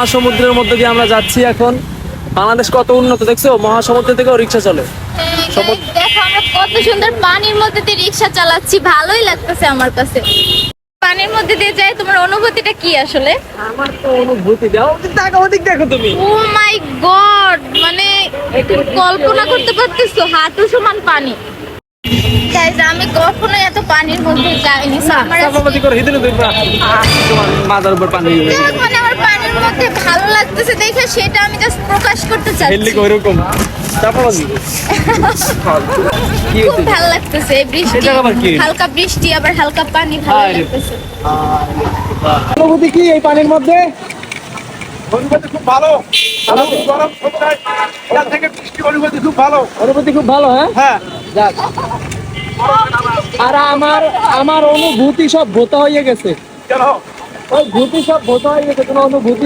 মহাসমুদ্রের মধ্যে দিয়ে আমরা যাচ্ছি এখন। বাংলাদেশ কত উন্নত দেখছো, মহাসমুদ্র থেকেও রিক্সা চলে। দেখো আমরা কত সুন্দর পানির মধ্যে দিয়ে রিক্সা চালাচ্ছি, ভালোই লাগতেছে আমার কাছে। পানির মধ্যে দিয়ে যাই, তোমার অনুভূতিটা কি আসলে? আমার তো অনুভূতি দাও, ওদিক দেখো তুমি। ও মাই গড, মানে কল্পনা করতে পারতেছো হাঁটু সমান পানি। গাইস আমি কখনো এত পানির মধ্যে যাইনি, আমার সাবাবাদি করে হিদিনে দেখবা তোমার মাথার উপর পানি। মানে আমার পানির মধ্যে ভালো লাগতেছে দেখে সেটা আমি জাস্ট প্রকাশ করতে চাচ্ছি। হেললি ওইরকম সাবাবাদি কি খুব ভালো লাগতেছে এই বৃষ্টি, এটা আবার কি? হালকা বৃষ্টি আবার হালকা পানি, ভালো লাগতেছে। অনুভূতি কি এই পানির মধ্যে? অনুভূতি খুব ভালো। গরম সন্ধ্যায় এখান থেকে বৃষ্টি, অনুভূতি খুব ভালো। অনুভূতি খুব ভালো। হ্যাঁ হ্যাঁ, যাক। আর আমার অনুভূতি সব ভোতা হয়ে গেছে। কেন? ওই ভূতি সব ভোতা হয়ে গেছে, কোনো অনুভূতি